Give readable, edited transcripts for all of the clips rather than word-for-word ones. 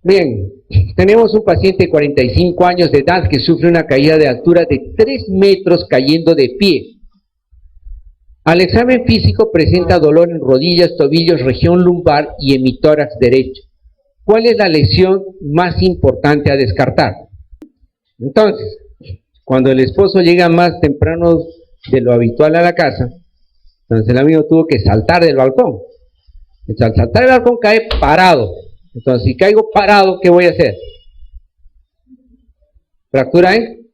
Bien, tenemos un paciente de 45 años de edad que sufre una caída de altura de 3 metros cayendo de pie. Al examen físico presenta dolor en rodillas, tobillos, región lumbar y hemitórax derecho. ¿Cuál es la lesión más importante a descartar? Entonces, cuando el esposo llega más temprano de lo habitual a la casa, entonces el amigo tuvo que saltar del balcón. Entonces, al saltar del balcón cae parado. Entonces, si caigo parado, ¿qué voy a hacer? Fractura en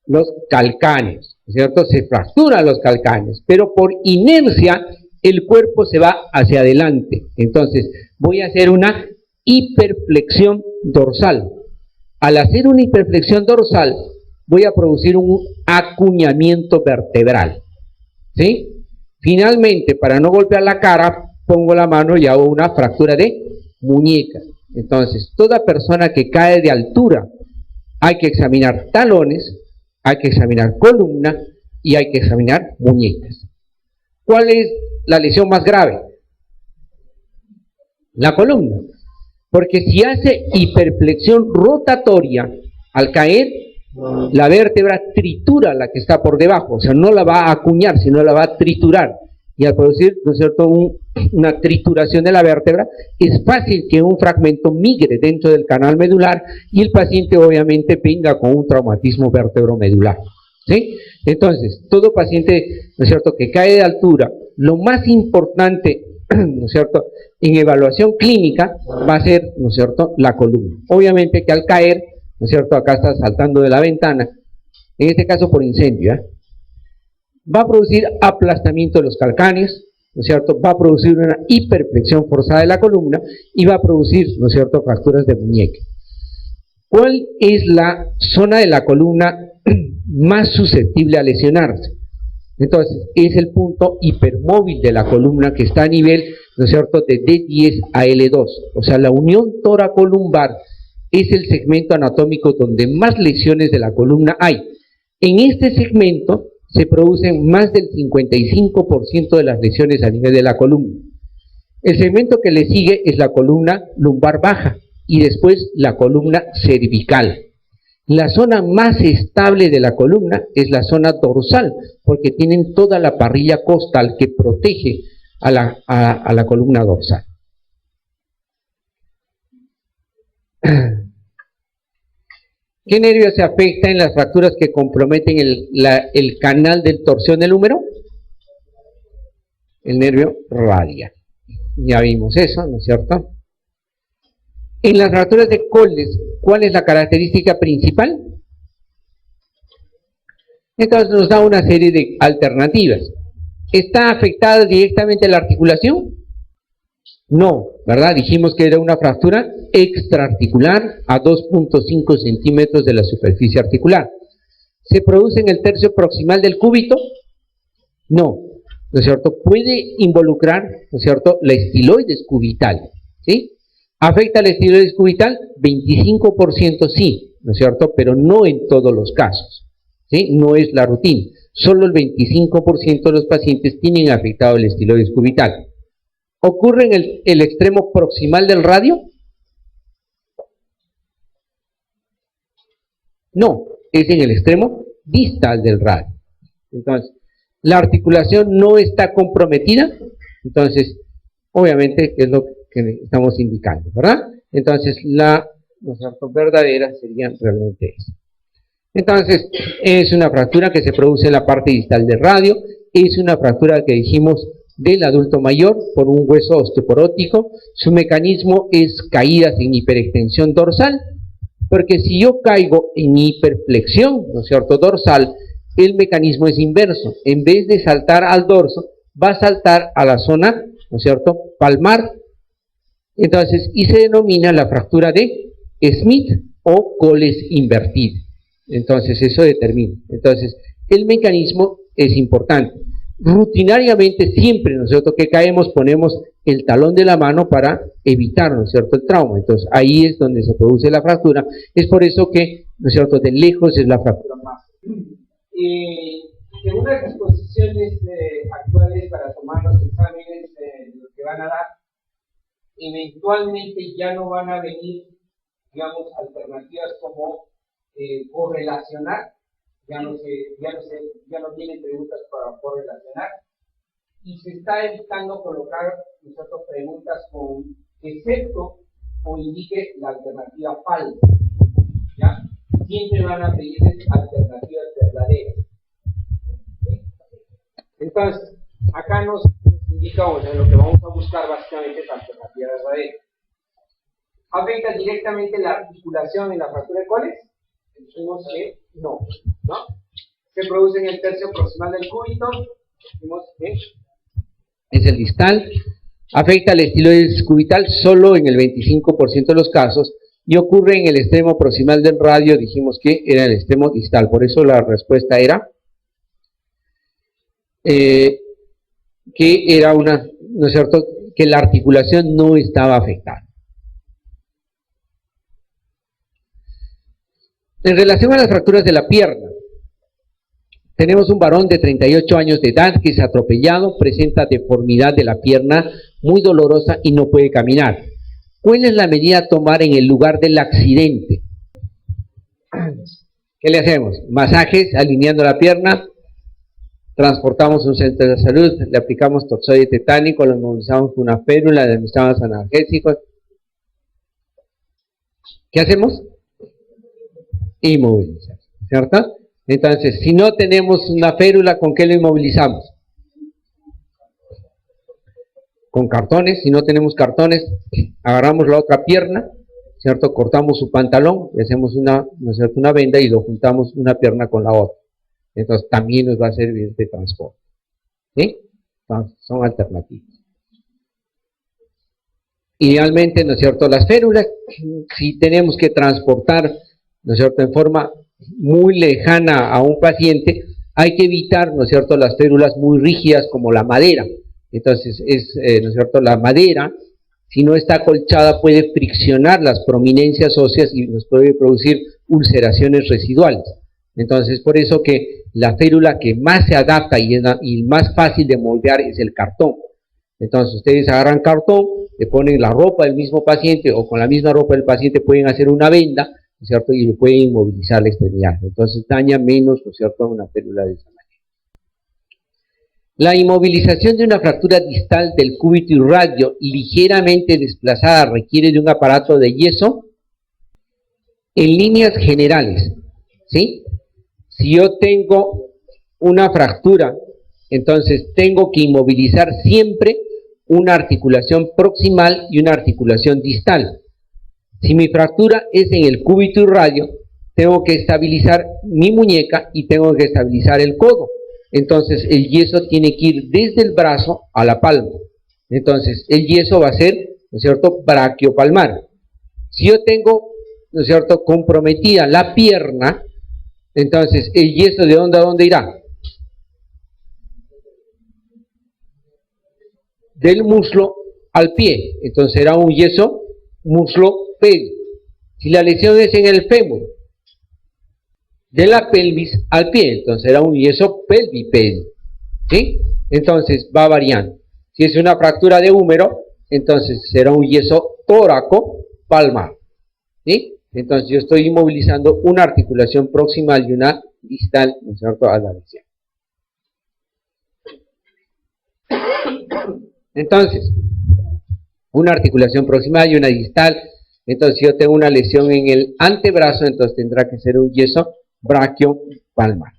los calcáneos, ¿cierto? Se fracturan los calcáneos, pero por inercia el cuerpo se va hacia adelante. Entonces, voy a hacer una hiperflexión dorsal. Al hacer una hiperflexión dorsal, voy a producir un acuñamiento vertebral, ¿sí? Finalmente, para no golpear la cara, pongo la mano y hago una fractura de muñeca. Entonces, toda persona que cae de altura, hay que examinar talones, hay que examinar columna y hay que examinar muñecas. ¿Cuál es la lesión más grave? La columna. Porque si hace hiperflexión rotatoria, al caer, la vértebra tritura la que está por debajo, o sea, no la va a acuñar, sino la va a triturar. Y al producir, ¿no es cierto?, una trituración de la vértebra, es fácil que un fragmento migre dentro del canal medular y el paciente obviamente venga con un traumatismo vértebromedular, ¿sí? Entonces, todo paciente, ¿no es cierto?, que cae de altura, lo más importante, ¿no es cierto?, en evaluación clínica va a ser, ¿no es cierto?, la columna. Obviamente que al caer, ¿no es cierto?, acá está saltando de la ventana, en este caso por incendio, va a producir aplastamiento de los calcáneos, ¿no es cierto?, va a producir una hiperflexión forzada de la columna y va a producir, ¿no es cierto?, fracturas de muñeca. ¿Cuál es la zona de la columna más susceptible a lesionarse? Entonces, es el punto hipermóvil de la columna que está a nivel, ¿no es cierto?, de D10 a L2. O sea, la unión toracolumbar es el segmento anatómico donde más lesiones de la columna hay. En este segmento se producen más del 55% de las lesiones a nivel de la columna. El segmento que le sigue es la columna lumbar baja y después la columna cervical. La zona más estable de la columna es la zona dorsal, porque tienen toda la parrilla costal que protege a la columna dorsal. ¿Qué nervio se afecta en las fracturas que comprometen el canal del torsión del húmero? El nervio radial. Ya vimos eso, ¿no es cierto? En las fracturas de Colles, ¿cuál es la característica principal? Entonces nos da una serie de alternativas. ¿Está afectada directamente la articulación? No, ¿verdad? Dijimos que era una fractura extraarticular a 2.5 centímetros de la superficie articular. ¿Se produce en el tercio proximal del cúbito? No, ¿no es cierto? Puede involucrar, ¿no es cierto?, la estiloides cubital, ¿sí? ¿Afecta la estiloides cubital? 25% sí, ¿no es cierto?, pero no en todos los casos, ¿sí? No es la rutina. Solo el 25% de los pacientes tienen afectado el estiloides cubital. ¿Ocurre en el extremo proximal del radio? No, es en el extremo distal del radio. Entonces, la articulación no está comprometida, entonces, obviamente, es lo que estamos indicando, ¿verdad? Entonces, la verdadera sería realmente esa. Entonces, es una fractura que se produce en la parte distal del radio, es una fractura que dijimos del adulto mayor por un hueso osteoporótico. Su mecanismo es caídas en hiperextensión dorsal, porque si yo caigo en hiperflexión, ¿no es cierto?, dorsal, el mecanismo es inverso. En vez de saltar al dorso, va a saltar a la zona, ¿no es cierto?, palmar. Entonces, y se denomina la fractura de Smith o Colles invertido. Entonces, eso determina. Entonces, el mecanismo es importante. Rutinariamente, siempre, ¿no es cierto?, que caemos, ponemos el talón de la mano para evitar, ¿no es cierto?, el trauma. Entonces, ahí es donde se produce la fractura. Es por eso que, ¿no es cierto?, de lejos es la fractura más. Según las disposiciones actuales para tomar los exámenes, los que van a dar, eventualmente ya no van a venir digamos, alternativas como correlacionar, ya no tienen preguntas para correlacionar, y se está evitando colocar nosotros preguntas con excepto o indique la alternativa falsa, ¿ya? Siempre van a pedirles alternativas verdaderas. ¿Sí? Entonces, acá nos indica, o sea, lo que vamos a buscar básicamente es alternativa verdadera. ¿Afecta directamente la articulación en la fractura de coles? Dijimos que no, ¿no? Se produce en el tercio proximal del cúbito, dijimos que es el distal. Afecta el estiloides cubital solo en el 25% de los casos y ocurre en el extremo proximal del radio, dijimos que era el extremo distal, por eso la respuesta era que era una, ¿no es cierto?, que la articulación no estaba afectada. En relación a las fracturas de la pierna, tenemos un varón de 38 años de edad que es atropellado, presenta deformidad de la pierna muy dolorosa y no puede caminar. ¿Cuál es la medida a tomar en el lugar del accidente? ¿Qué le hacemos? Masajes alineando la pierna, transportamos a un centro de salud, le aplicamos toxoide tetánico, lo inmovilizamos con una férula, le administramos analgésicos. ¿Qué hacemos? Inmovilizar, ¿cierto? Entonces, si no tenemos una férula, ¿con qué lo inmovilizamos? Con cartones. Si no tenemos cartones, agarramos la otra pierna, ¿cierto? Cortamos su pantalón, le hacemos una, ¿no es cierto?, una venda y lo juntamos una pierna con la otra. Entonces, también nos va a servir de transporte. ¿Sí? Entonces, son alternativas. Idealmente, ¿no es cierto?, las férulas, si tenemos que transportar, ¿no es cierto?, en forma muy lejana a un paciente, hay que evitar, ¿no es cierto?, las férulas muy rígidas como la madera. Entonces, ¿no es cierto?, la madera, si no está acolchada, puede friccionar las prominencias óseas y nos puede producir ulceraciones residuales. Entonces, por eso que la férula que más se adapta y más fácil de moldear es el cartón. Entonces, ustedes agarran cartón, le ponen la ropa del mismo paciente o con la misma ropa del paciente pueden hacer una venda, ¿no es cierto?, y le pueden inmovilizar la extremidad. Entonces, daña menos, ¿no es cierto?, una férula de esa manera. La inmovilización de una fractura distal del cúbito y radio ligeramente desplazada requiere de un aparato de yeso. En líneas generales, ¿sí? Si yo tengo una fractura, entonces tengo que inmovilizar siempre una articulación proximal y una articulación distal. Si mi fractura es en el cúbito y radio, tengo que estabilizar mi muñeca y tengo que estabilizar el codo. Entonces el yeso tiene que ir desde el brazo a la palma. Entonces el yeso va a ser, ¿no es cierto?, braquiopalmar. Si yo tengo, ¿no es cierto?, comprometida la pierna, entonces el yeso ¿de dónde a dónde irá? Del muslo al pie. Entonces será un yeso muslo-pelvis. Si la lesión es en el fémur, de la pelvis al pie, entonces será un yeso pelvi-pelvis, ¿sí? Entonces va variando. Si es una fractura de húmero, entonces será un yeso tóraco-palmar, ¿sí? Entonces yo estoy inmovilizando una articulación proximal y una distal, ¿no es cierto?, a la lesión. Entonces, una articulación proximal y una distal. Entonces, si yo tengo una lesión en el antebrazo, entonces tendrá que ser un yeso braquiopalmar.